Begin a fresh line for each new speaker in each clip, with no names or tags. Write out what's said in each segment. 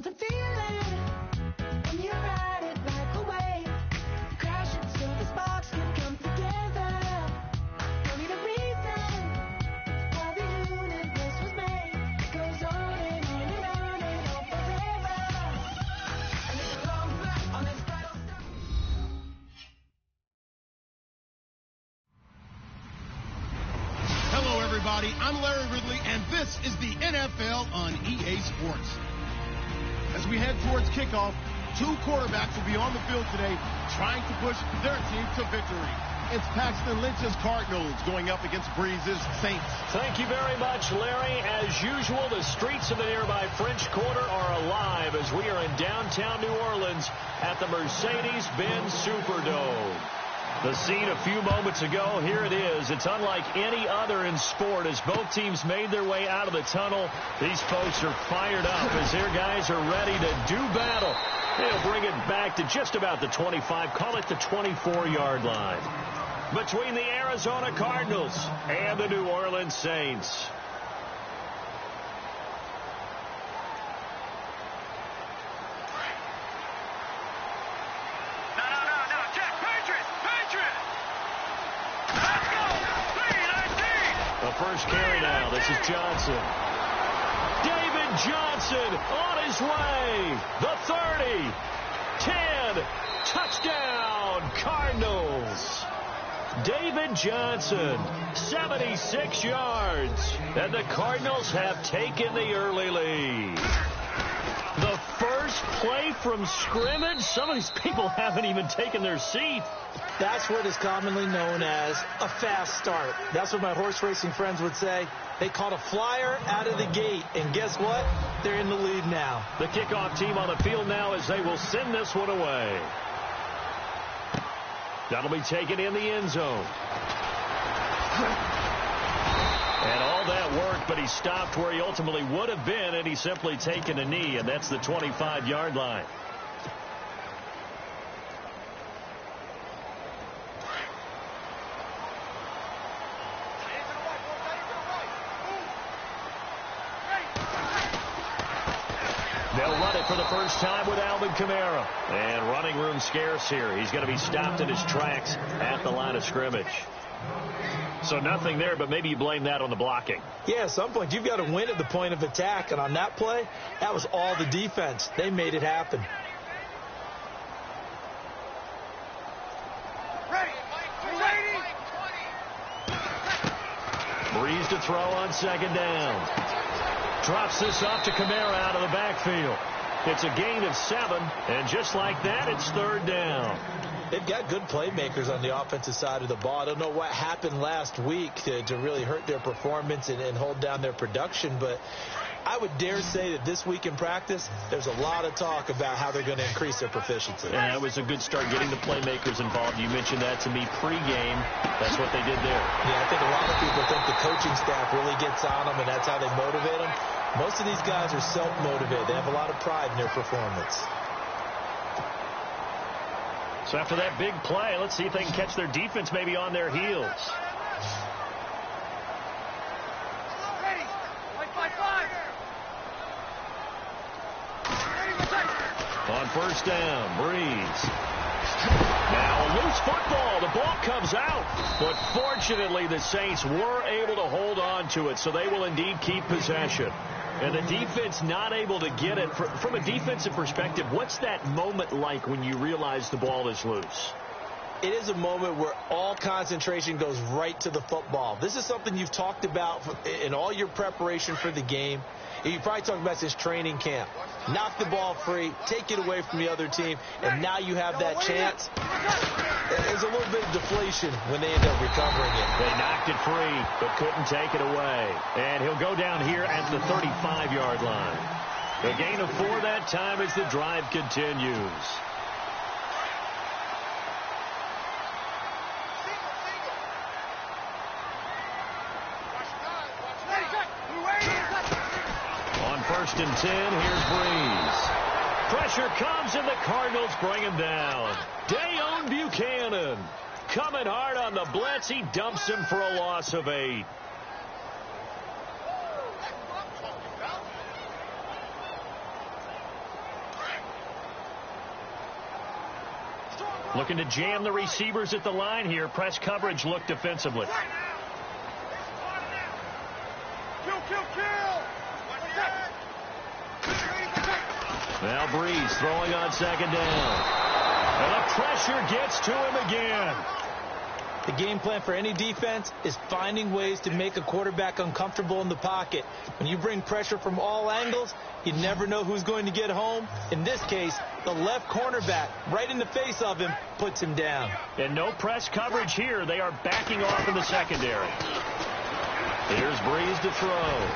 the feeling when you ride it like a wave. Crash it so the sparks can come together. Don't need a reason why the universe was made. Goes on and on and on and on forever. And it's a long flight on this battle star.
Hello, everybody. I'm Larry Ridley, and this is the NFL on EA Sports. As we head towards kickoff, two quarterbacks will be on the field today trying to push their team to victory. It's Paxton Lynch's Cardinals going up against Breeze's Saints.
Thank you very much, Larry. As usual, the streets of the nearby French Quarter are alive as we are in downtown New Orleans at the Mercedes-Benz Superdome. The scene a few moments ago, here it is. It's unlike any other in sport. As both teams made their way out of the tunnel, these folks are fired up as their guys are ready to do battle. They'll bring it back to just about the 25, call it the 24-yard line, between the Arizona Cardinals and the New Orleans Saints. First carry now. This is Johnson. David Johnson on his way. The 30. 10. Touchdown, Cardinals. David Johnson, 76 yards. And the Cardinals have taken the early lead. The first play from scrimmage. Some of these people haven't even taken their seat.
That's what is commonly known as a fast start. That's what my horse racing friends would say. They caught a flyer out of the gate, and guess what? They're in the lead now.
The kickoff team on the field now as they will send this one away. That'll be taken in the end zone. And all that worked, but he stopped where he ultimately would have been, and he's simply taken a knee, and that's the 25-yard line. They'll run it for the first time with Alvin Kamara. And running room scarce here. He's going to be stopped in his tracks at the line of scrimmage. So nothing there, but maybe you blame that on the blocking.
Yeah, at some point you've got to win at the point of attack. And on that play, that was all the defense. They made it happen.
Breeze to throw on second down. Drops this off to Kamara out of the backfield. It's a gain of 7, and just like that, it's third down.
They've got good playmakers on the offensive side of the ball. I don't know what happened last week to really hurt their performance and hold down their production, but I would dare say that this week in practice, there's a lot of talk about how they're going to increase their proficiency.
Yeah, it was a good start getting the playmakers involved. You mentioned that to me pregame. That's what they did there.
Yeah, I think a lot of people think the coaching staff really gets on them, and that's how they motivate them. Most of these guys are self-motivated. They have a lot of pride in their performance.
So after that big play, let's see if they can catch their defense maybe on their heels. On first down, Breeze. Now a loose football. The ball comes out. But fortunately, the Saints were able to hold on to it, so they will indeed keep possession. And the defense not able to get it. From a defensive perspective, what's that moment like when you realize the ball is loose?
It is a moment where all concentration goes right to the football. This is something you've talked about in all your preparation for the game. You probably talked about this training camp. Knock the ball free, take it away from the other team, and now you have that chance. There's a little bit of deflation when they end up recovering it.
They knocked it free, but couldn't take it away. And he'll go down here at the 35-yard line. A gain of 4 that time as the drive continues. First and 10, here's Breeze. Pressure comes, and the Cardinals bring him down. Dayon Buchanan coming hard on the blitz. He dumps him for a loss of 8. Looking to jam the receivers at the line here. Press coverage look defensively. Now Breeze throwing on second down. And the pressure gets to him again.
The game plan for any defense is finding ways to make a quarterback uncomfortable in the pocket. When you bring pressure from all angles, you never know who's going to get home. In this case, the left cornerback, right in the face of him, puts him down.
And no press coverage here. They are backing off in the secondary. Here's Breeze to throw.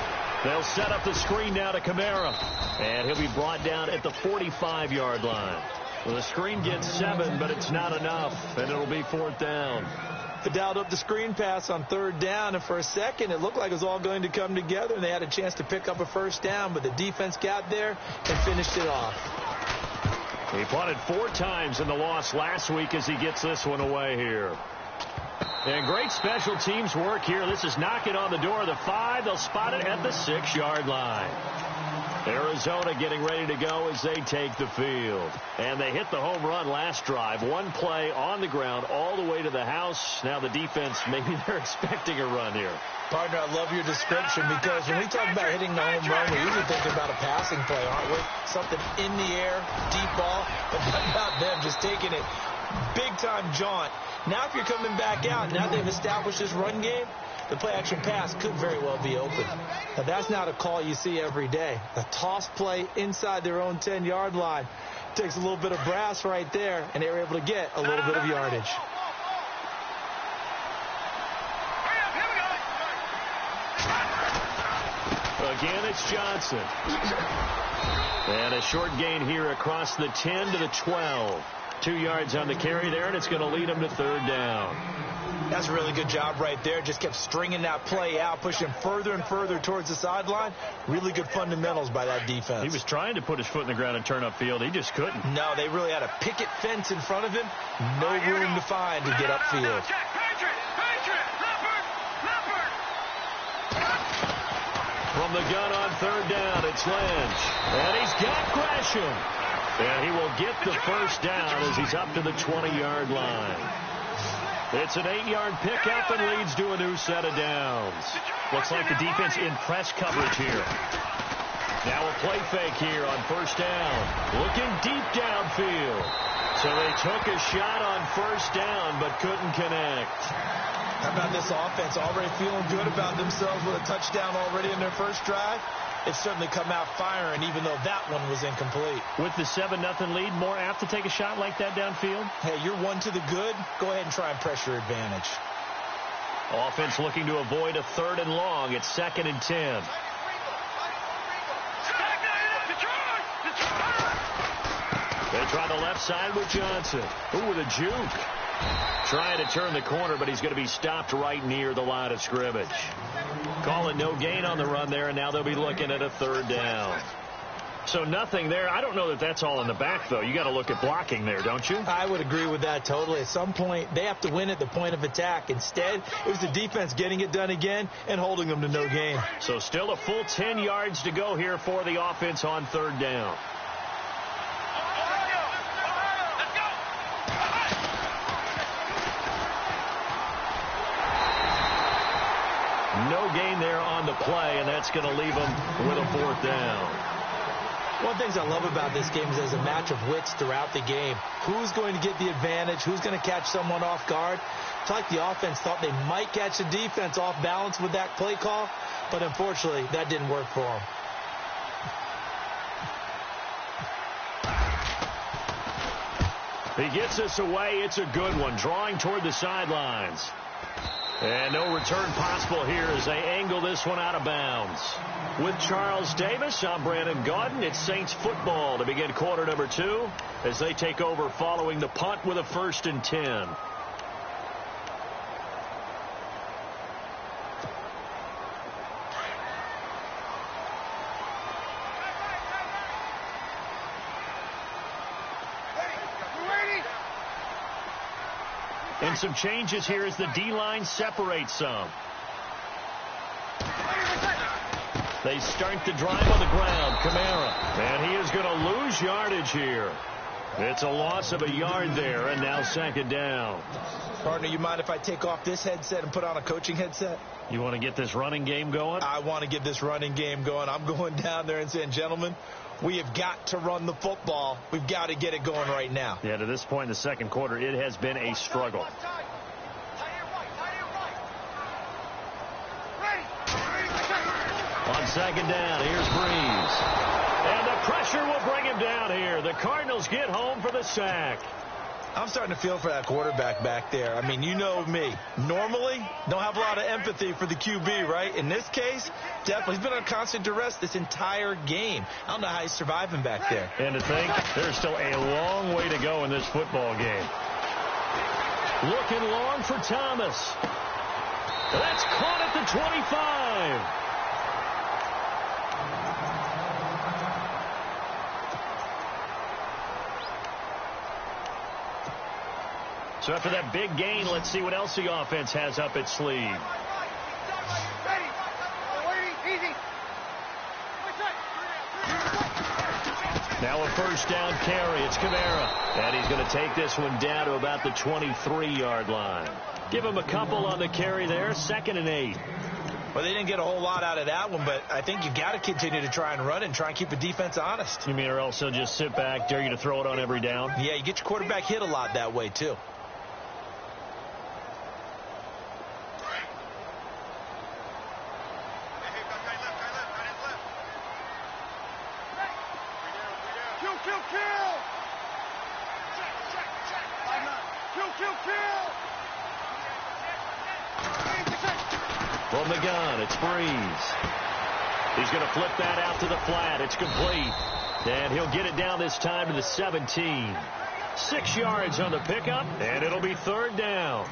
They'll set up the screen now to Kamara. And he'll be brought down at the 45-yard line. Well, the screen gets 7, but it's not enough, and it'll be 4th down.
They dialed up the screen pass on 3rd down, and for a second it looked like it was all going to come together, and they had a chance to pick up a 1st down, but the defense got there and finished it off.
He punted 4 times in the loss last week as he gets this one away here. And great special teams work here. This is knocking on the door of the 5. They'll spot it at the 6-yard line. Arizona getting ready to go as they take the field. And they hit the home run last drive. One play on the ground all the way to the house. Now the defense, maybe they're expecting a run here.
Partner, I love your description because when we talk about hitting the home run, we're usually thinking about a passing play, aren't we? Something in the air, deep ball. But what about them just taking it big-time jaunt? Now if you're coming back out, now they've established this run game, the play-action pass could very well be open. Now, that's not a call you see every day. A toss play inside their own 10-yard line takes a little bit of brass right there, and they were able to get a little bit of yardage.
Again, it's Johnson. And a short gain here across the 10 to the 12. 2 yards on the carry there, and it's going to lead him to 3rd down.
That's a really good job right there. Just kept stringing that play out, pushing further and further towards the sideline. Really good fundamentals by that defense.
He was trying to put his foot in the ground and turn upfield. He just couldn't.
No, they really had a picket fence in front of him. No room to find to get upfield.
From the gun on 3rd down, it's Lynch. And he's got Gresham. And he will get the 1st down as he's up to the 20-yard line. It's an 8-yard pickup and leads to a new set of downs. Looks like the defense in press coverage here. Now a play fake here on 1st down. Looking deep downfield. So they took a shot on 1st down but couldn't connect.
How about this offense already feeling good about themselves with a touchdown already in their first drive? It's certainly come out firing, even though that one was incomplete.
With the 7-0 lead, more apt to take a shot like that downfield?
Hey, you're 1 to the good. Go ahead and try and pressure advantage.
Offense looking to avoid a 3rd and long. It's 2nd and 10. They try the left side with Johnson. Ooh, with a juke. Trying to turn the corner, but he's going to be stopped right near the line of scrimmage. Call it no gain on the run there, and now they'll be looking at a 3rd down. So nothing there. I don't know that that's all in the back, though. You got to look at blocking there, don't you?
I would agree with that totally. At some point, they have to win at the point of attack. Instead, it was the defense getting it done again and holding them to no gain.
So still a full 10 yards to go here for the offense on 3rd down. No gain there on the play, and that's going to leave them with a 4th down.
One of the things I love about this game is there's a match of wits throughout the game. Who's going to get the advantage? Who's going to catch someone off guard? It's like the offense thought they might catch the defense off balance with that play call, but unfortunately, that didn't work for them.
He gets us away. It's a good one, drawing toward the sidelines. And no return possible here as they angle this one out of bounds. With Charles Davis, I'm Brandon Gaudin. It's Saints football to begin quarter number 2 as they take over following the punt with a 1st and 10. And some changes here as the D-line separates some. They start the drive on the ground. Kamara. And he is going to lose yardage here. It's a loss of a yard there, and now second down.
Partner, you mind if I take off this headset and put on a coaching headset?
You want to get this running game going?
I want to get this running game going. I'm going down there and saying, gentlemen, we have got to run the football. We've got to get it going right now.
Yeah, to this point in the second quarter, it has been a struggle. On second down, here's Breeze. And the pressure will bring him down here. The Cardinals get home for the sack.
I'm starting to feel for that quarterback back there. I mean, you know me. Normally, don't have a lot of empathy for the QB, right? In this case, definitely. He's been on constant duress this entire game. I don't know how he's surviving back there.
And to think, there's still a long way to go in this football game. Looking long for Thomas. That's caught at the 25. So after that big gain, let's see what else the offense has up its sleeve. Now a first down carry. It's Kamara. And he's going to take this one down to about the 23-yard line. Give him a couple on the carry there. 2nd and 8.
Well, they didn't get a whole lot out of that one, but I think you got to continue to try and run and try and keep the defense honest.
You mean or else they'll just sit back, dare you to throw it on every down?
Yeah, you get your quarterback hit a lot that way, too.
From the gun, it's Breeze. He's going to flip that out to the flat. It's complete. And he'll get it down this time to the 17. 6 yards on the pickup, and it'll be 3rd down.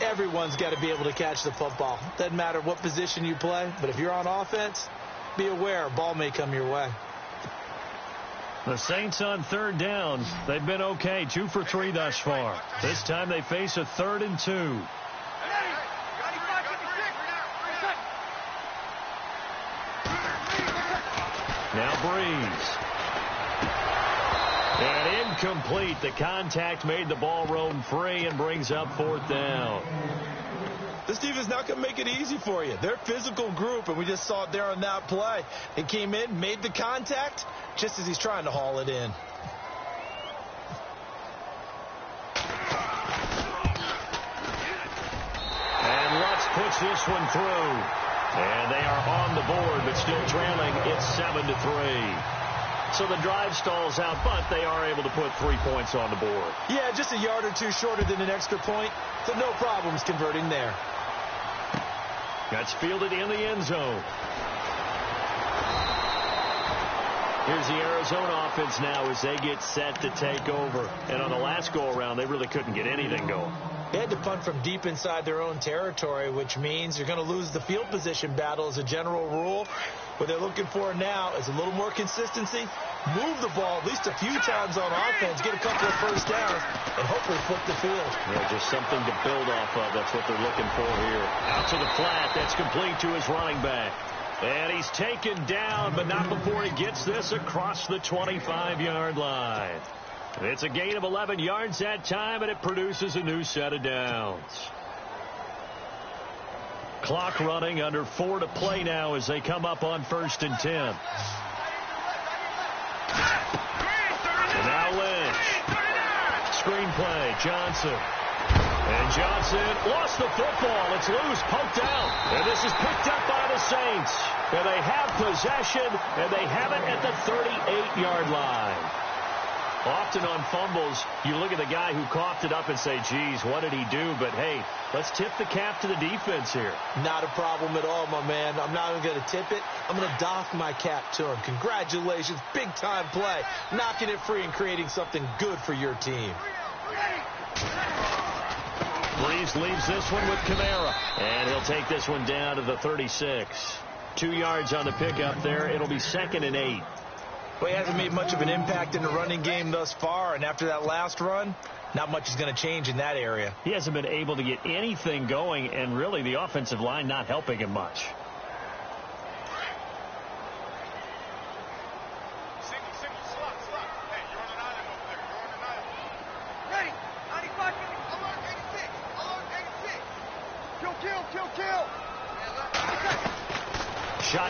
Everyone's got to be able to catch the football. Doesn't matter what position you play, but if you're on offense, be aware a ball may come your way.
The Saints on 3rd down. They've been okay, 2 for 3 thus far. This time they face a 3rd and 2. Now Breeze. And incomplete. The contact made the ball roam free and brings up 4th down.
This defense not going to make it easy for you. They're a physical group, and we just saw it there on that play. He came in, made the contact, just as he's trying to haul it in.
And Lutz puts this one through. And they are on the board, but still trailing. It's 7-3. So the drive stalls out, but they are able to put 3 points on the board.
Yeah, just a yard or two shorter than an extra point, so no problems converting there.
That's fielded in the end zone. Here's the Arizona offense now as they get set to take over. And on the last go-around, they really couldn't get anything going.
They had to punt from deep inside their own territory, which means you're going to lose the field position battle as a general rule. What they're looking for now is a little more consistency, move the ball at least a few times on offense, get a couple of first downs, and hopefully flip the field.
Yeah, just something to build off of. That's what they're looking for here. Out to the flat. That's complete to his running back. And he's taken down, but not before he gets this across the 25-yard line. It's a gain of 11 yards that time, and it produces a new set of downs. Clock running, under 4 to play now as they come up on 1st and 10. And now Lynch. Screenplay, Johnson. And Johnson lost the football. It's loose, poked out. And this is picked up by the Saints. And they have possession, and they have it at the 38-yard line. Often on fumbles, you look at the guy who coughed it up and say, geez, what did he do? But, hey, let's tip the cap to the defense here.
Not a problem at all, my man. I'm not even going to tip it. I'm going to doff my cap to him. Congratulations. Big-time play. Knocking it free and creating something good for your team.
Breeze leaves this one with Kamara. And he'll take this one down to the 36. 2 yards on the pickup there. It'll be 2nd and 8.
Well, he hasn't made much of an impact in the running game thus far, and after that last run, not much is going to change in that area.
He hasn't been able to get anything going, and really the offensive line not helping him much.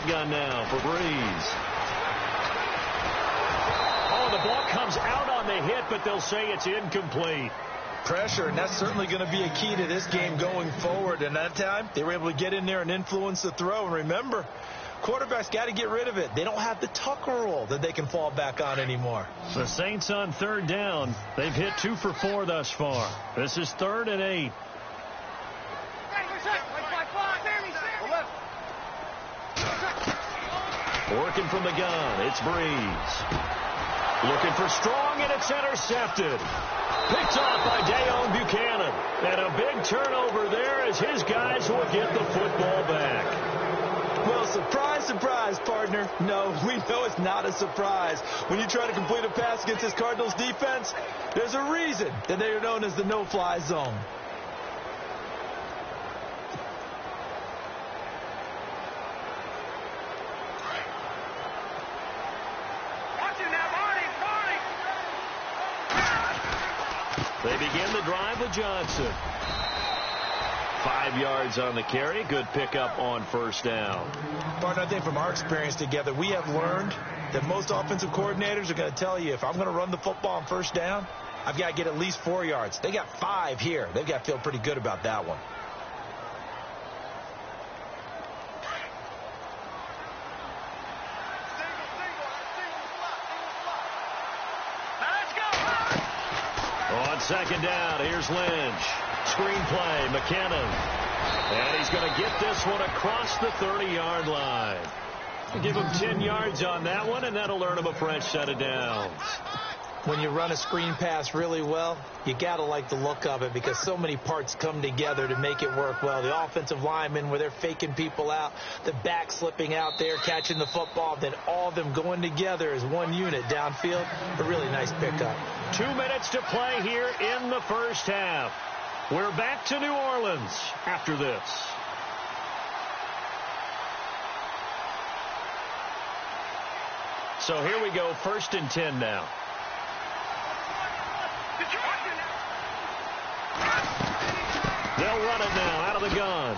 shotgun now for Breeze. Oh, the ball comes out on the hit, but they'll say it's incomplete.
Pressure, and that's certainly going to be a key to this game going forward. And that time, they were able to get in there and influence the throw. And remember, quarterbacks got to get rid of it. They don't have the Tucker rule that they can fall back on anymore.
The Saints on third down. They've hit 2 for 4 thus far. This is 3rd and 8. Working from the gun, it's Breeze. Looking for Strong, and it's intercepted. Picked off by Dayon Buchanan. And a big turnover there as his guys will get the football back.
Well, surprise, surprise, partner. No, we know it's not a surprise. When you try to complete a pass against this Cardinals defense, there's a reason that they are known as the no-fly zone.
They begin the drive with Johnson. 5 yards on the carry. Good pickup on first down.
Partner, I think from our experience together, we have learned that most offensive coordinators are going to tell you, if I'm going to run the football on first down, I've got to get at least 4 yards. They got 5 here. They've got to feel pretty good about that one.
On second down, here's Lynch. Screenplay, McKinnon. And he's going to get this one across the 30-yard line. Give him 10 yards on that one, and that'll earn him a fresh set of downs.
When you run a screen pass really well, you got to like the look of it because so many parts come together to make it work well. The offensive linemen, where they're faking people out, the back slipping out there, catching the football, then all of them going together as one unit downfield. A really nice pickup.
2 minutes to play here in the first half. We're back to New Orleans after this. So here we go, 1st and 10 now. They'll run it now out of the gun.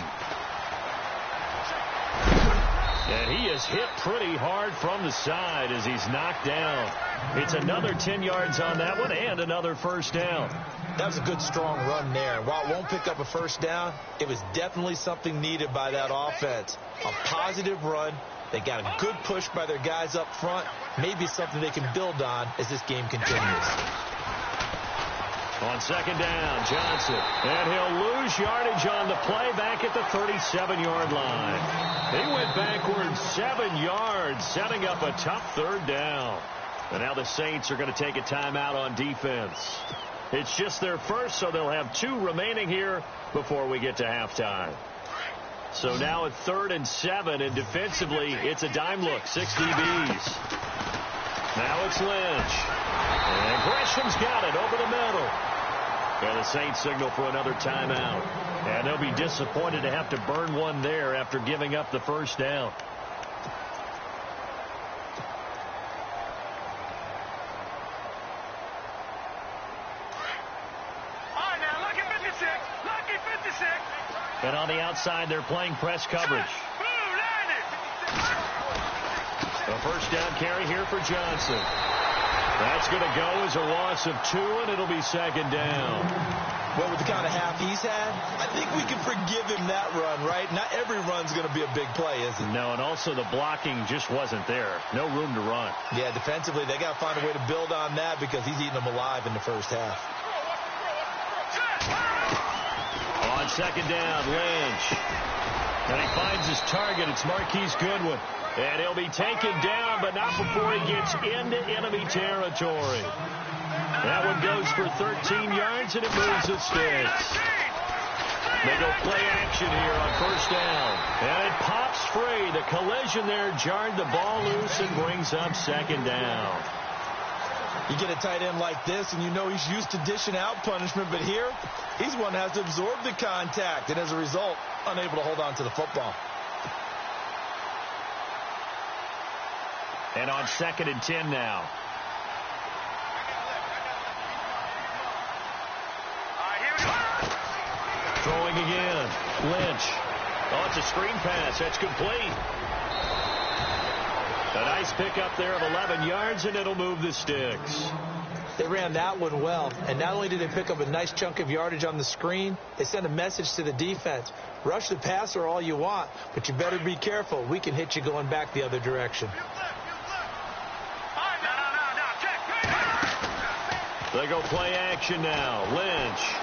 And he is hit pretty hard from the side as he's knocked down. It's another 10 yards on that one and another first down.
That was a good, strong run there. And while it won't pick up a first down, it was definitely something needed by that offense. A positive run. They got a good push by their guys up front. Maybe something they can build on as this game continues.
On second down, Johnson. And he'll lose yardage on the play back at the 37-yard line. He went backwards 7 yards, setting up a tough third down. And now the Saints are going to take a timeout on defense. It's just their first, so they'll have 2 remaining here before we get to halftime. So now at 3rd and 7, and defensively, it's a dime look, 6 DBs. Now it's Lynch. And Gresham's got it over the middle. And the Saints signal for another timeout. And they'll be disappointed to have to burn one there after giving up the first down. And on the outside, they're playing press coverage. A first down carry here for Johnson. That's going to go as a loss of 2, and it'll be second down.
Well, with the kind of half he's had, I think we can forgive him that run, right? Not every run's going to be a big play, is it?
No, and also the blocking just wasn't there. No room to run.
Yeah, defensively, they got to find a way to build on that because he's eating them alive in the first half.
On second down, Lynch. And he finds his target. It's Marquise Goodwin. And he'll be taken down, but not before he gets into enemy territory. That one goes for 13 yards, and it moves the sticks. They go play action here on first down. And it pops free. The collision there jarred the ball loose and brings up second down.
You get a tight end like this, and you know he's used to dishing out punishment, but here, he's one that has to absorb the contact, and as a result, unable to hold on to the football.
And on 2nd and 10 now. Throwing again. Lynch. Oh, it's a screen pass. That's complete. A nice pickup there of 11 yards, and it'll move the sticks.
They ran that one well, and not only did they pick up a nice chunk of yardage on the screen, they sent a message to the defense. Rush the passer all you want, but you better be careful. We can hit you going back the other direction.
They go play action now. Lynch.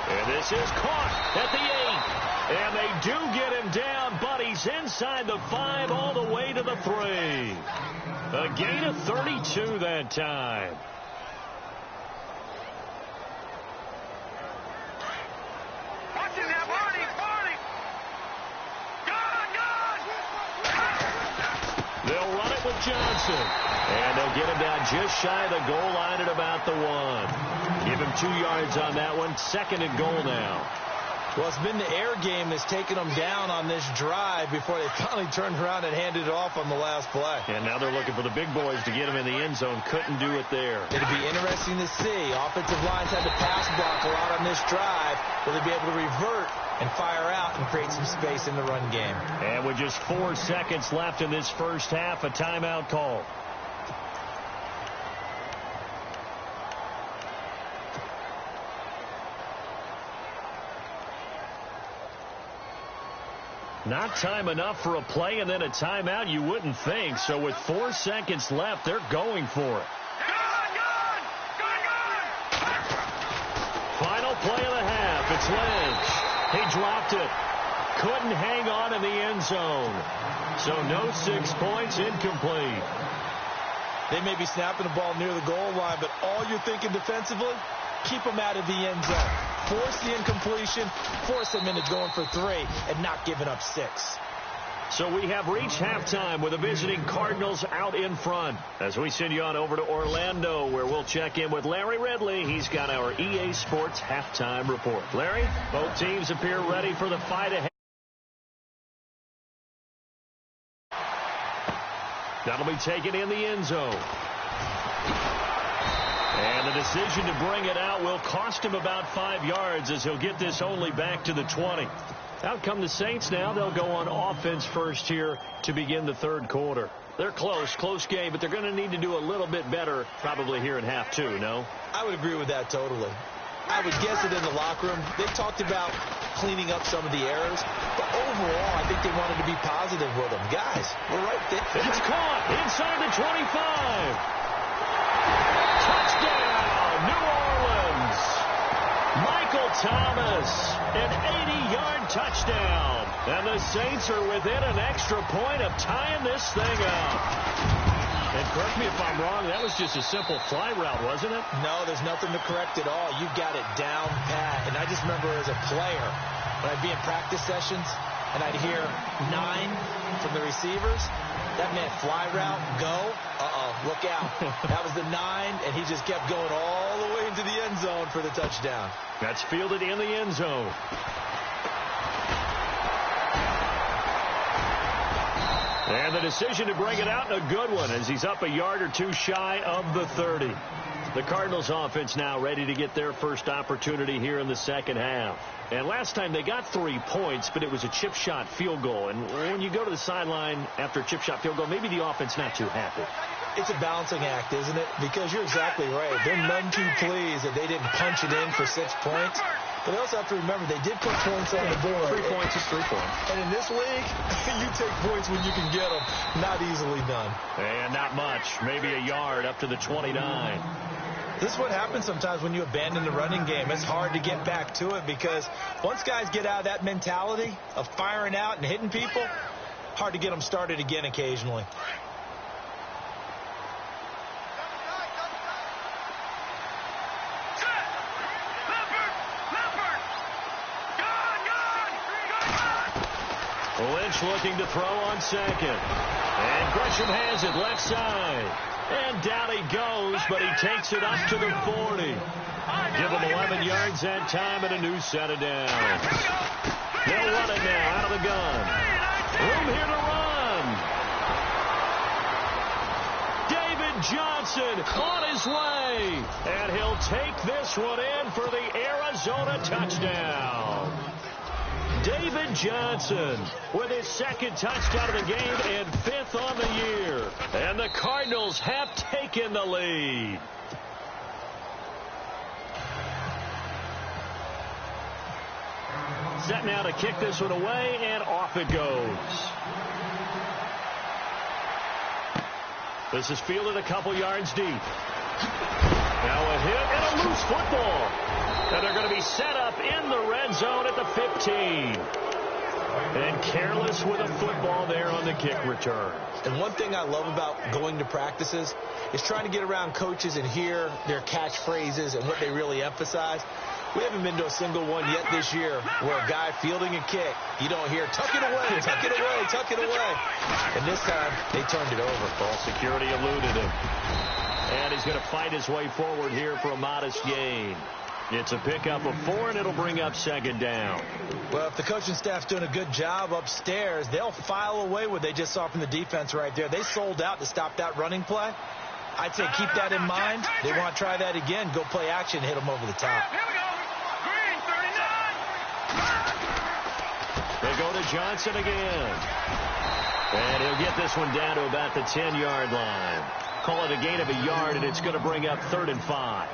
And this is caught at the 8. And they do get him down, but he's inside the 5 all the way to the 3. A gain of 32 that time. They'll run it with Johnson. And they'll get him down just shy of the goal line at about the 1. Give him 2 yards on that one. 2nd and goal now.
Well, it's been the air game that's taken them down on this drive before they finally turned around and handed it off on the last play.
And now they're looking for the big boys to get him in the end zone. Couldn't do it there.
It'll be interesting to see. Offensive lines had to pass block a lot on this drive. Will they be able to revert and fire out and create some space in the run game?
And with just 4 seconds left in this first half, a timeout call. Not time enough for a play and then a timeout, you wouldn't think. So with 4 seconds left, they're going for it. Final play of the half. It's Lynch. He dropped it. Couldn't hang on in the end zone. So no 6 points, incomplete.
They may be snapping the ball near the goal line, but all you're thinking defensively, keep them out of the end zone. Force the incompletion, force them into going for 3, and not giving up 6.
So we have reached halftime with the visiting Cardinals out in front. As we send you on over to Orlando, where we'll check in with Larry Ridley. He's got our EA Sports halftime report. Larry, both teams appear ready for the fight ahead. That'll be taken in the end zone. And the decision to bring it out will cost him about 5 yards, as he'll get this only back to the 20. Out come the Saints now. They'll go on offense first here to begin the third quarter. They're close game, but they're going to need to do a little bit better probably here in half 2, no?
I would agree with that totally. I would guess it in the locker room. They talked about cleaning up some of the errors, but overall, I think they wanted to be positive with them. Guys, we're right there.
It's caught inside the 25. Touchdown, New Orleans. Michael Thomas, an 80-yard touchdown. And the Saints are within an extra point of tying this thing up. And correct me if I'm wrong, that was just a simple fly route, wasn't it?
No, there's nothing to correct at all. You got it down pat. And I just remember as a player, when I'd be in practice sessions, and I'd hear 9 from the receivers, that meant fly route, go. Look out. That was the 9, and he just kept going all the way into the end zone for the touchdown.
That's fielded in the end zone. And the decision to bring it out, a good one, as he's up a yard or 2 shy of the 30. The Cardinals offense now ready to get their first opportunity here in the second half. And last time they got 3 points, but it was a chip shot field goal. And when you go to the sideline after a chip shot field goal, maybe the offense not too happy.
It's a balancing act, isn't it? Because you're exactly right. They're none too pleased that they didn't punch it in for 6 points. But they also have to remember they did put points on the board.
3 points is 3 points.
And in this league, you take points when you can get them. Not easily done.
And not much. Maybe a yard up to the 29.
This is what happens sometimes when you abandon the running game. It's hard to get back to it because once guys get out of that mentality of firing out and hitting people, hard to get them started again occasionally.
Lynch looking to throw on second. And Gresham has it left side. And down he goes, but he takes it up to the 40. Give him 11 yards that time and a new set of downs. They'll run it now out of the gun. Room here to run. David Johnson on his way. And he'll take this one in for the Arizona touchdown. David Johnson with his second touchdown of the game and 5th on the year. And the Cardinals have taken the lead. Set now to kick this one away, and off it goes. This is fielded a couple yards deep. Now a hit and a loose football. And they're going to be set up in the red zone at the 15. And careless with a football there on the kick return.
And one thing I love about going to practices is trying to get around coaches and hear their catchphrases and what they really emphasize. We haven't been to a single one yet this year where a guy fielding a kick, you don't hear, tuck it away, tuck it away, tuck it away. And this time, they turned it over.
Ball security eluded him. And he's going to fight his way forward here for a modest gain. It's a pickup of 4, and it'll bring up 2nd down.
Well, if the coaching staff's doing a good job upstairs, they'll file away what they just saw from the defense right there. They sold out to stop that running play. I'd say keep that in mind. They want to try that again. Go play action, hit them over the top.
They go to Johnson again. And he'll get this one down to about the 10-yard line. Call it a gain of a yard, and it's going to bring up 3rd and 5.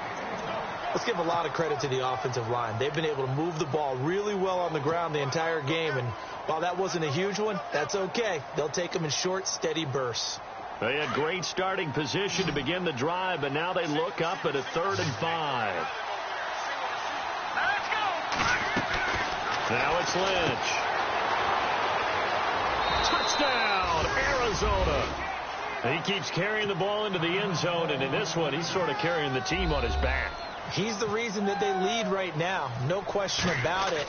Let's give a lot of credit to the offensive line. They've been able to move the ball really well on the ground the entire game. And while that wasn't a huge one, that's okay. They'll take them in short, steady bursts.
They had great starting position to begin the drive, but now they look up at a 3rd and 5. Now it's Lynch. Touchdown, Arizona. He keeps carrying the ball into the end zone, and in this one, he's sort of carrying the team on his back.
He's the reason that they lead right now. No question about it.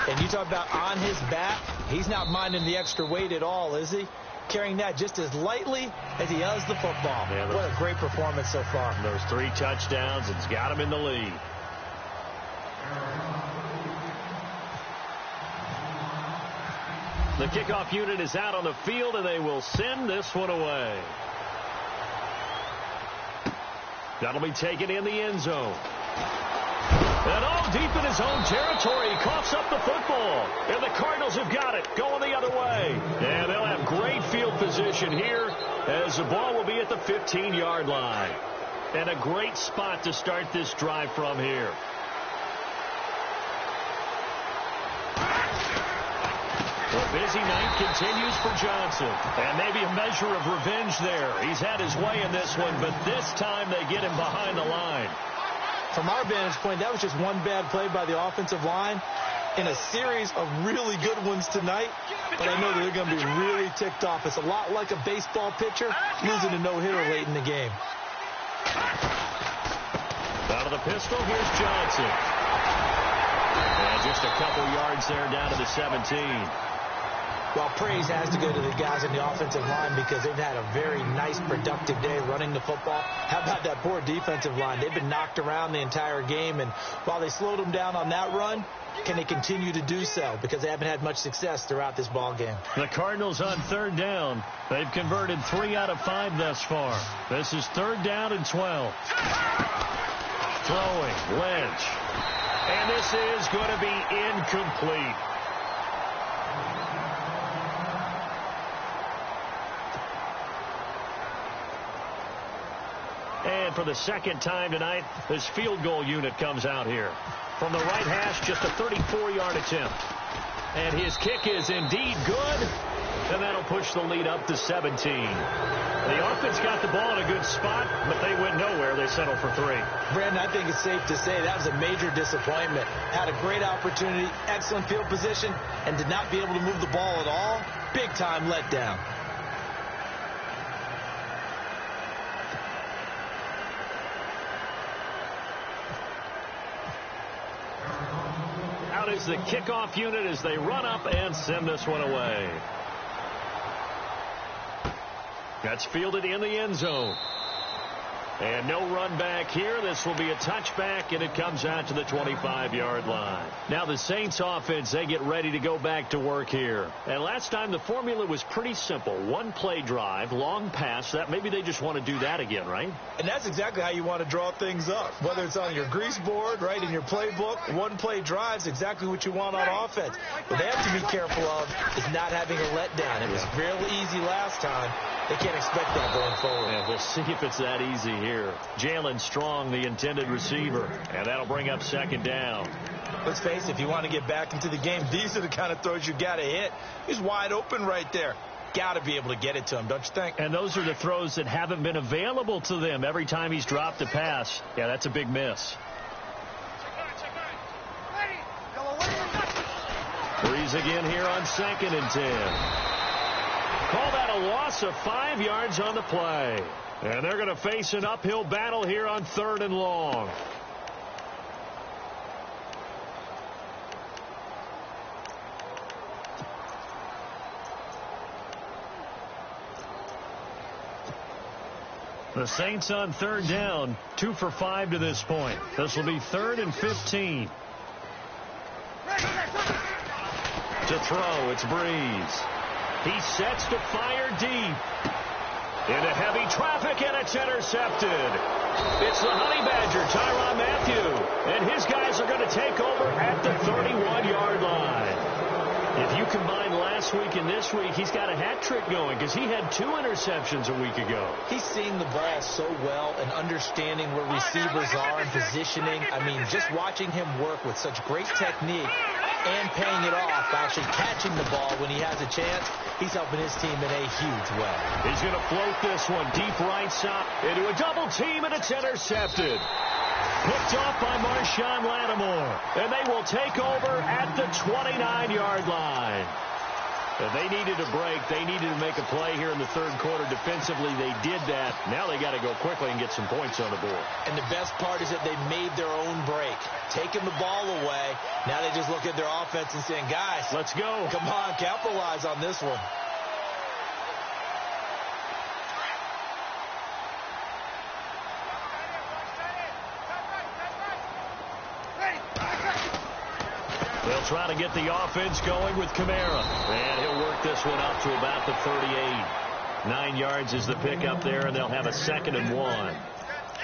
And you talk about on his back, he's not minding the extra weight at all, is he? Carrying that just as lightly as he does the football. Yeah, what a great performance so far.
Those 3 touchdowns, it's got him in the lead. The kickoff unit is out on the field, and they will send this one away. That'll be taken in the end zone. And all deep in his own territory, he coughs up the football. And the Cardinals have got it, going the other way. And they'll have great field position here as the ball will be at the 15-yard line. And a great spot to start this drive from here. The busy night continues for Johnson. And maybe a measure of revenge there. He's had his way in this one, but this time they get him behind the line.
From our vantage point, that was just one bad play by the offensive line in a series of really good ones tonight. But I know that they're going to be really ticked off. It's a lot like a baseball pitcher losing a no-hitter late in the game.
Out of the pistol, here's Johnson. And just a couple yards there down to the 17.
Well, praise has to go to the guys in the offensive line because they've had a very nice, productive day running the football. How about that poor defensive line? They've been knocked around the entire game, and while they slowed them down on that run, can they continue to do so? Because they haven't had much success throughout this ball game.
The Cardinals on 3rd down. They've converted 3 out of 5 thus far. This is 3rd down and 12. Throwing, Lynch. And this is going to be incomplete. And for the second time tonight, this field goal unit comes out here. From the right hash, just a 34-yard attempt. And his kick is indeed good. And that'll push the lead up to 17. The offense got the ball in a good spot, but they went nowhere. They settled for 3.
Brandon, I think it's safe to say that was a major disappointment. Had a great opportunity, excellent field position, and did not be able to move the ball at all. Big-time letdown.
Out is the kickoff unit as they run up and send this one away. That's fielded in the end zone. And no run back here. This will be a touchback, and it comes out to the 25-yard line. Now the Saints offense, they get ready to go back to work here. And last time the formula was pretty simple. One play drive, long pass. That maybe they just want to do that again, right?
And that's exactly how you want to draw things up. Whether it's on your grease board, right, in your playbook, one play drive's exactly what you want on offense. What they have to be careful of is not having a letdown. It was real easy last time. They can't expect that going forward.
Yeah, we'll see if it's that easy here. Jalen Strong, the intended receiver. And that'll bring up second down.
Let's face it, if you want to get back into the game, these are the kind of throws you got to hit. He's wide open right there. Got to be able to get it to him, don't you think?
And those are the throws that haven't been available to them every time he's dropped a pass. Yeah, that's a big miss. Breeze again here on 2nd and 10. Call that a loss of 5 yards on the play. And they're going to face an uphill battle here on 3rd and long. The Saints on 3rd down, 2 for 5 to this point. This will be 3rd and 15. To throw, it's Breeze. He sets to fire deep. Into heavy traffic, and it's intercepted. It's the Honey Badger, Tyrann Mathieu. And his guys are going to take over at the 31-yard line. If you combine last week and this week, he's got a hat trick going because he had 2 interceptions a week ago.
He's seeing the ball so well and understanding where receivers are and positioning. I mean, just watching him work with such great technique and paying it off, actually catching the ball when he has a chance, he's helping his team in a huge way.
He's going to float this one deep right side into a double team, and it's intercepted. Picked off by Marshawn Lattimore. And they will take over at the 29-yard line. If they needed a break, they needed to make a play here in the 3rd quarter. Defensively, they did that. Now they got to go quickly and get some points on the board.
And the best part is that they made their own break, taking the ball away. Now they just look at their offense and saying, guys,
let's go.
Come on, capitalize on this one.
They'll try to get the offense going with Kamara. And he'll work this one up to about the 38. 9 yards is the pickup there, and they'll have a 2nd and 1.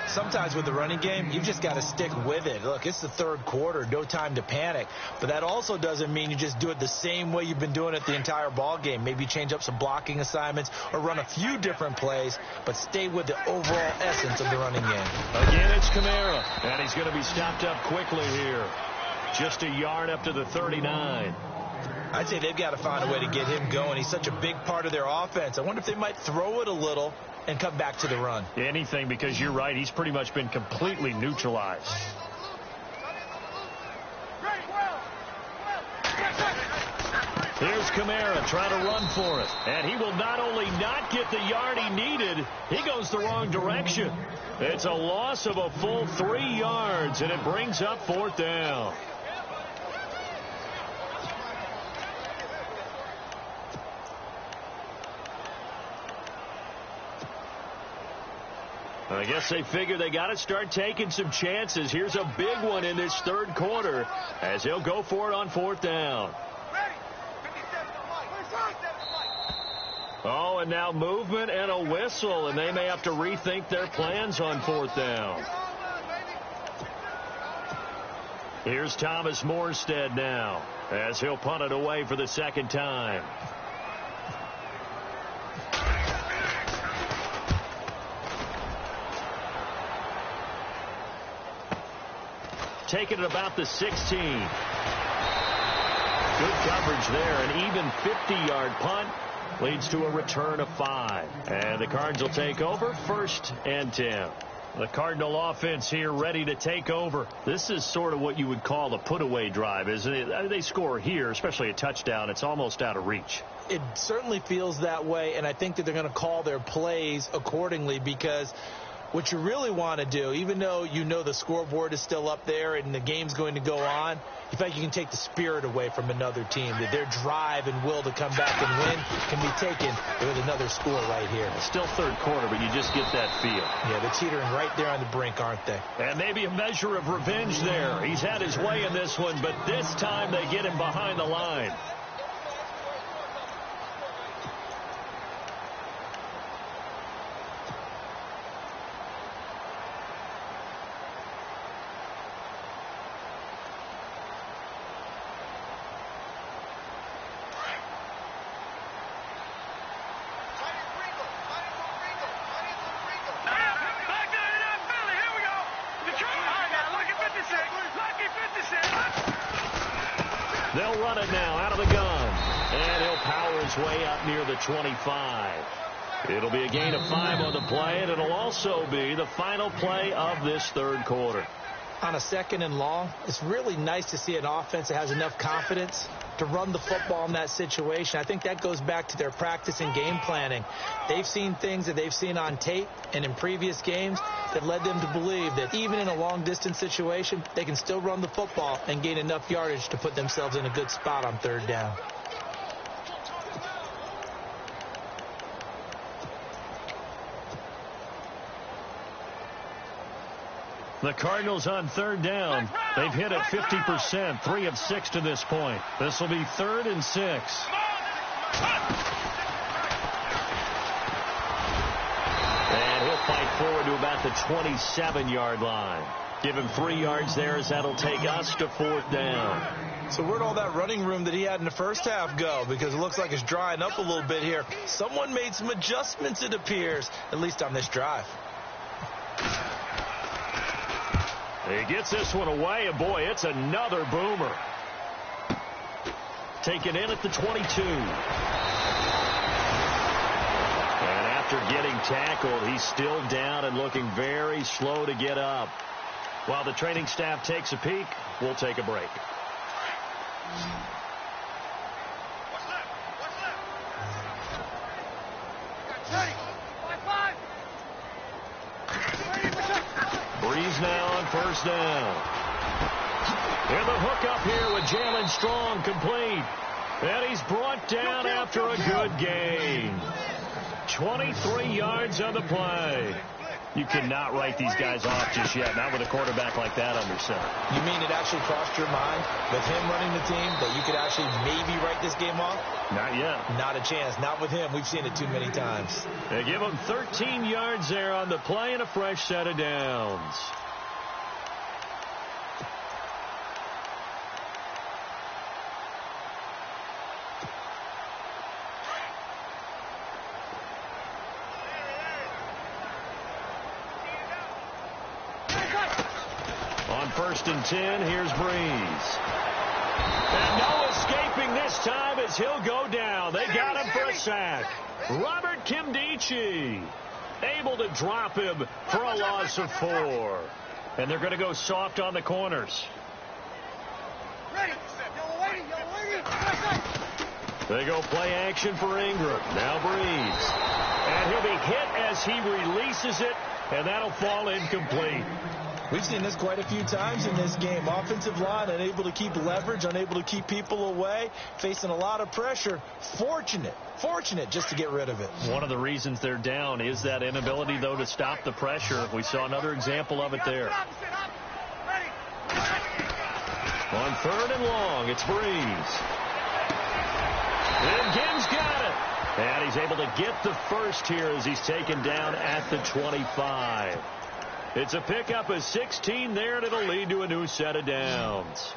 Sometimes with the running game, you've just got to stick with it. Look, it's the 3rd quarter, no time to panic. But that also doesn't mean you just do it the same way you've been doing it the entire ball game. Maybe change up some blocking assignments or run a few different plays, but stay with the overall essence of the running game.
Again, it's Kamara, and he's going to be stopped up quickly here. Just a yard up to the 39.
I'd say they've got to find a way to get him going. He's such a big part of their offense. I wonder if they might throw it a little and come back to the run.
Anything, because you're right. He's pretty much been completely neutralized. Here's Kamara trying to run for it. And he will not only not get the yard he needed, he goes the wrong direction. It's a loss of a full 3 yards, and it brings up 4th down. I guess they figure they got to start taking some chances. Here's a big one in this 3rd quarter as he'll go for it on 4th down. Oh, and now movement and a whistle, and they may have to rethink their plans on 4th down. Here's Thomas Morstead now as he'll punt it away for the 2nd time. Taking it about the 16. Good coverage there. An even 50-yard punt leads to a return of 5. And the Cards will take over 1st and 10. The Cardinal offense here ready to take over. This is sort of what you would call a put-away drive, isn't it? I mean, they score here, especially a touchdown. It's almost out of reach.
It certainly feels that way, and I think that they're going to call their plays accordingly because what you really want to do, even though you know the scoreboard is still up there and the game's going to go on, in fact, you can take the spirit away from another team. That their drive and will to come back and win can be taken with another score right here.
It's still third quarter, but you just get that feel.
Yeah, they're teetering right there on the brink, aren't they?
And maybe a measure of revenge there. He's had his way in this one, but this time they get him behind the line. They'll run it now out of the gun. And he'll power his way up near the 25. It'll be a gain of 5 on the play, and it'll also be the final play of this third quarter.
On a 2nd and long, it's really nice to see an offense that has enough confidence to run the football in that situation. I think that goes back to their practice and game planning. They've seen things that they've seen on tape and in previous games that led them to believe that even in a long-distance situation, they can still run the football and gain enough yardage to put themselves in a good spot on 3rd down.
The Cardinals on 3rd down. They've hit it 50%, 3 of 6 to this point. This will be 3rd and 6. And he'll fight forward to about the 27-yard line. Give him 3 yards there as that'll take us to 4th down.
So where'd all that running room that he had in the first half go? Because it looks like it's drying up a little bit here. Someone made some adjustments, it appears, at least on this drive.
He gets this one away, and boy, it's another boomer. Taken in at the 22. And after getting tackled, he's still down and looking very slow to get up. While the training staff takes a peek, we'll take a break. Breeze now on 1st down. And the hook up here with Jalen Strong complete. And he's brought down after a good gain. 23 yards on the play. You cannot write these guys off just yet, not with a quarterback like that under center.
You mean it actually crossed your mind with him running the team that you could actually maybe write this game off?
Not yet.
Not a chance. Not with him. We've seen it too many times.
They give him 13 yards there on the play and a fresh set of downs. On 1st and 10, here's Breeze. And no escaping this time as he'll go down. They got him for a sack. Robert Kimdichie able to drop him for a loss of 4. And they're going to go soft on the corners. They go play action for Ingram. Now Breeze. And he'll be hit as he releases it, and that'll fall incomplete.
We've seen this quite a few times in this game. Offensive line unable to keep leverage, unable to keep people away, facing a lot of pressure. Fortunate just to get rid of it.
One of the reasons they're down is that inability, though, to stop the pressure. We saw another example of it there. On 3rd and long, it's Breeze. And Gibbs got it. And he's able to get the first here as he's taken down at the 25. It's a pickup of 16 there, and it'll lead to a new set of downs.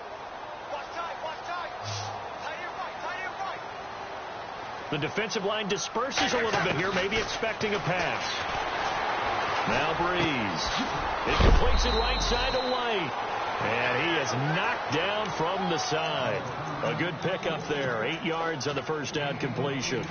The defensive line disperses a little bit here, maybe expecting a pass. Now Breeze. It completes it right side to White. And he is knocked down from the side. A good pickup there. 8 yards on the first down completion.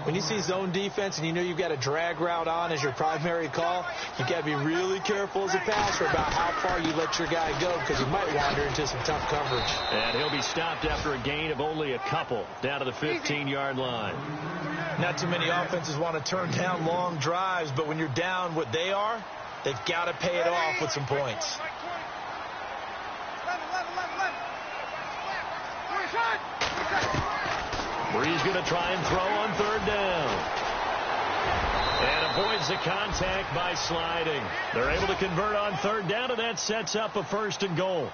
When you see zone defense and you know you've got a drag route on as your primary call, you've got to be really careful as a passer about how far you let your guy go because he might wander into some tough coverage.
And he'll be stopped after a gain of only a couple down to the 15-yard line.
Not too many offenses want to turn down long drives, but when you're down what they are, They've got to pay it off with some points.
Bree's going to try and throw on third down. And avoids the contact by sliding. They're able to convert on third down, and that sets up a 1st and goal.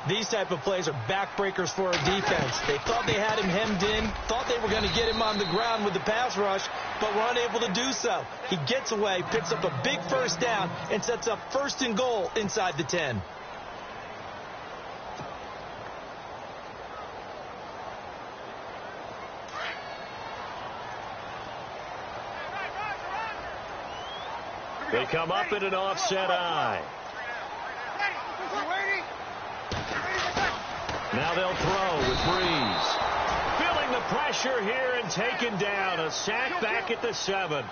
These type of plays are backbreakers for our defense. They thought they had him hemmed in, thought they were going to get him on the ground with the pass rush, but were unable to do so. He gets away, picks up a big 1st down, and sets up 1st and goal inside the 10.
They come up in an offset eye. Now they'll throw with Breeze. Feeling the pressure here and taken down. A sack back at the 7.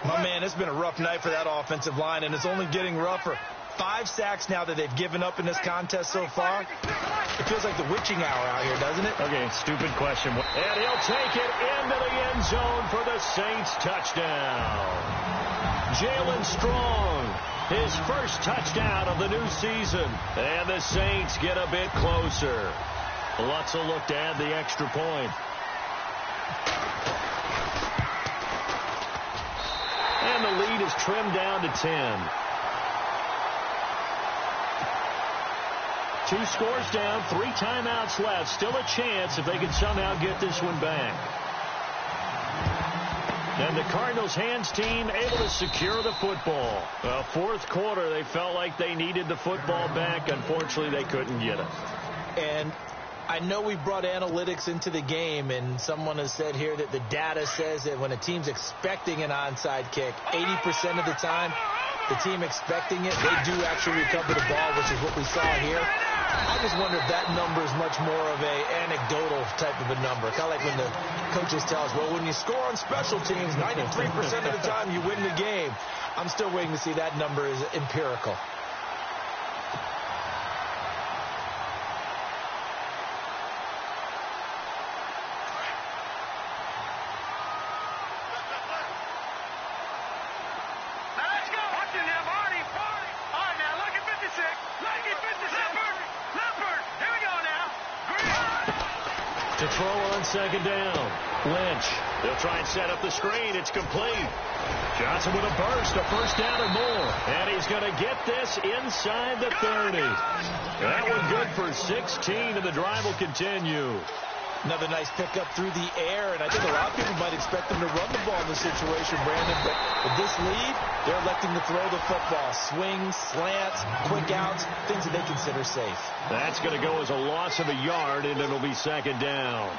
My man, it's been a rough night for that offensive line, and it's only getting rougher. 5 sacks now that they've given up in this contest so far. It feels like the witching hour out here, doesn't it?
Okay, stupid question. And he'll take it into the end zone for the Saints touchdown. Jalen Strong, his first touchdown of the new season. And the Saints get a bit closer. Lutz will look to add the extra point. And the lead is trimmed down to 10. 2 scores down, 3 timeouts left. Still a chance if they can somehow get this one back. And the Cardinals' hands team able to secure the football. Well, 4th quarter, they felt like they needed the football back. Unfortunately, they couldn't get it.
And I know we brought analytics into the game, and someone has said here that the data says that when a team's expecting an onside kick, 80% of the time, the team expecting it, they do actually recover the ball, which is what we saw here. I just wonder if that number is much more of a anecdotal type of a number. Kind of like when the coaches tell us, well, when you score on special teams, 93% of the time you win the game. I'm still waiting to see that number is empirical.
To throw on 2nd down. Lynch. They'll try and set up the screen. It's complete. Johnson with a burst, a 1st down or more. And he's going to get this inside the 30. That one good for 16, and the drive will continue.
Another nice pickup through the air, and I think a lot of people might expect them to run the ball in this situation, Brandon, but with this lead, they're electing to throw the football. Swings, slants, quick outs, things that they consider safe.
That's going to go as a loss of a yard, and it'll be 2nd down.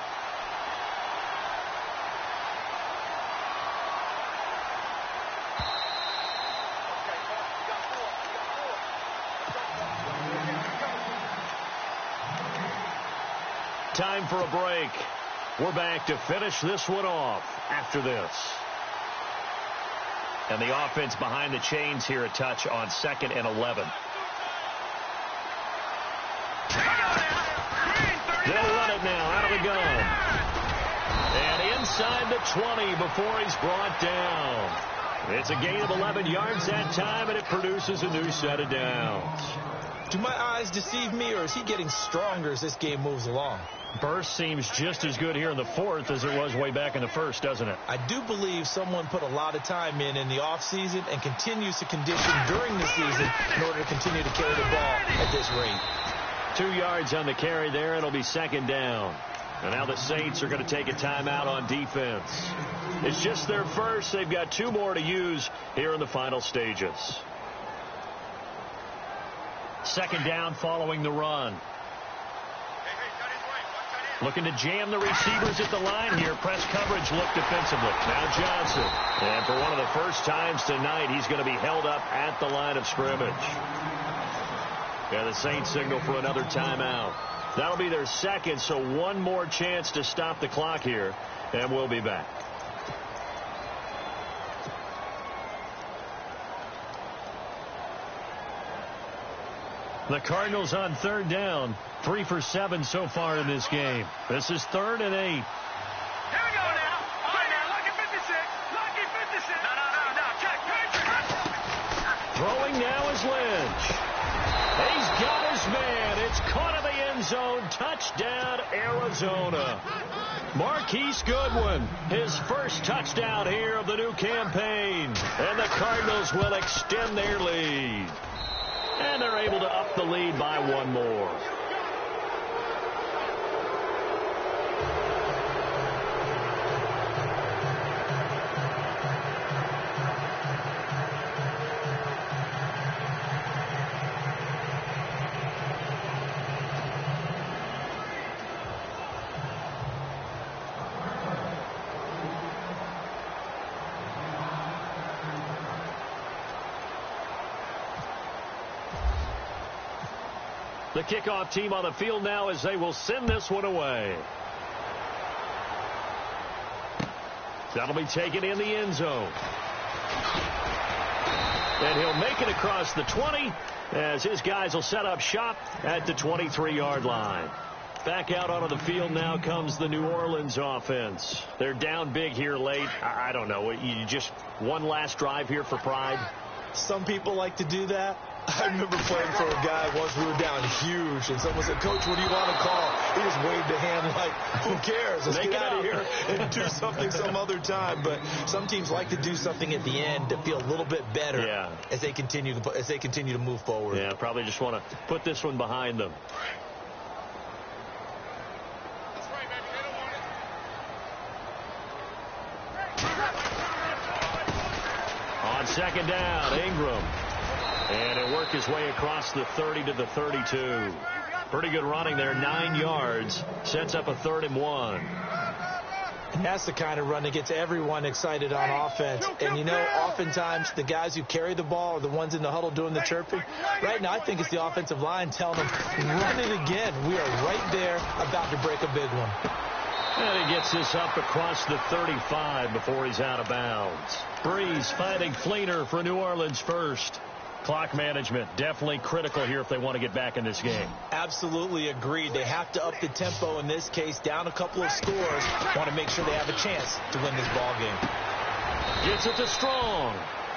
Time for a break. We're back to finish this one off after this. And the offense behind the chains here a touch on 2nd and 11. They'll run it now out of the gun. And inside the 20 before he's brought down. It's a gain of 11 yards that time, and it produces a new set of downs.
Do my eyes deceive me, or is he getting stronger as this game moves along?
Burst seems just as good here in the 4th as it was way back in the 1st, doesn't it?
I do believe someone put a lot of time in the offseason and continues to condition during the season in order to continue to carry the ball at this rate.
2 yards on the carry there, and it'll be 2nd down. And now the Saints are going to take a timeout on defense. It's just their first. They've got 2 more to use here in the final stages. 2nd down following the run. Looking to jam the receivers at the line here. Press coverage look defensively. Now Johnson. And for one of the first times tonight, he's going to be held up at the line of scrimmage. Yeah, the Saints signal for another timeout. That'll be their 2nd, so 1 more chance to stop the clock here. And we'll be back. The Cardinals on 3rd down. 3 for 7 so far in this game. This is 3rd and 8.
Here we go now. All right, now, lucky 56. Lucky 56. No. Check.
Throwing now is Lynch. He's got his man. It's caught in the end zone. Touchdown, Arizona. Marquise Goodwin, his first touchdown here of the new campaign. And the Cardinals will extend their lead. And they're able to up the lead by one more. The kickoff team on the field now as they will send this one away. That'll be taken in the end zone. And he'll make it across the 20 as his guys will set up shop at the 23-yard line. Back out onto the field now comes the New Orleans offense. They're down big here late. I don't know. You just one last drive here for pride?
Some people like to do that. I remember playing for a guy once. We were down huge, and someone said, "Coach, what do you want to call?" He just waved a hand like, "Who cares? Let's get out of here and do something some other time." But some teams like to do something at the end to feel a little bit better as they continue to move forward.
Yeah, probably just want to put this one behind them. On second down, Ingram. And he'll work his way across the 30 to the 32. Pretty good running there, 9 yards. Sets up a 3rd and 1.
And that's the kind of run that gets everyone excited on offense. And, you know, oftentimes the guys who carry the ball are the ones in the huddle doing the chirping. Right now, I think it's the offensive line telling them, run it again. We are right there about to break a big one.
And he gets this up across the 35 before he's out of bounds. Breeze finding Fleener for New Orleans first. Clock management definitely critical here if they want to get back in this game.
Absolutely agreed. They have to up the tempo in this case, down a couple of scores. Want to make sure they have a chance to win this ball game.
Gets it to Strong.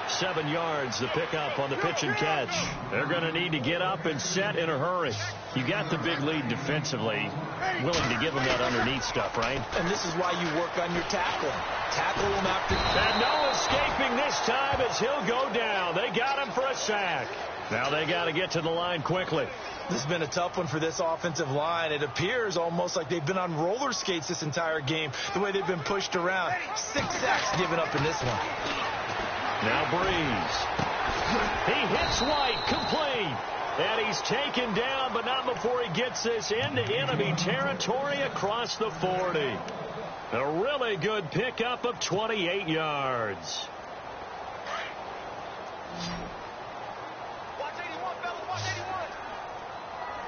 7 yards, the pickup on the pitch and catch. They're going to need to get up and set in a hurry. You got the big lead defensively. Willing to give them that underneath stuff, right?
And this is why you work on your tackling. Tackle them after.
And no escaping this time as he'll go down. They got him for a sack. Now they got to get to the line quickly.
This has been a tough one for this offensive line. It appears almost like they've been on roller skates this entire game, the way they've been pushed around. 6 sacks given up in this one.
Now Breeze. He hits White, complete. And he's taken down, but not before he gets this into enemy territory across the 40. A really good pickup of 28 yards.
Watch 81, fellas, watch 81.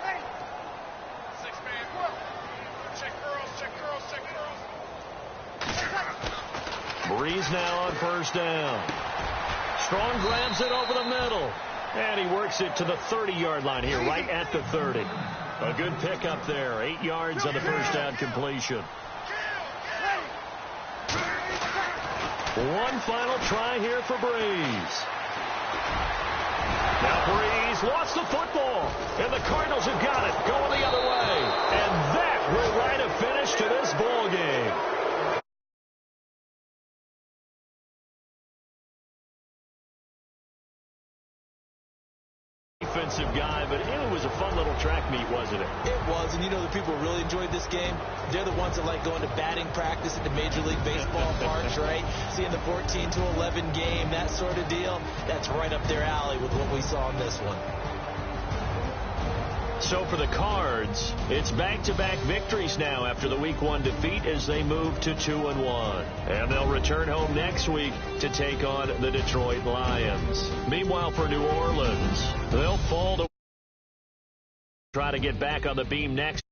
Hey. 6-man, work. Check girls.
Breeze now on first down. Strong grabs it over the middle. And he works it to the 30-yard line here, right at the 30. A good pickup there. 8 yards on the first down completion. One final try here for Breeze. Now Breeze lost the football. And the Cardinals have got it, going the other way. And that will write a finish to this ball game. Defensive guy, but it was a fun little track meet, wasn't it?
It was, and you know the people who really enjoyed this game? They're the ones that like going to batting practice at the Major League Baseball parks, right? Seeing the 14-11 game, that sort of deal. That's right up their alley with what we saw in this one.
So for the Cards, it's back-to-back victories now after the Week 1 defeat as they move to 2-1. And they'll return home next week to take on the Detroit Lions. Meanwhile, for New Orleans, they'll fall to try to get back on the beam next.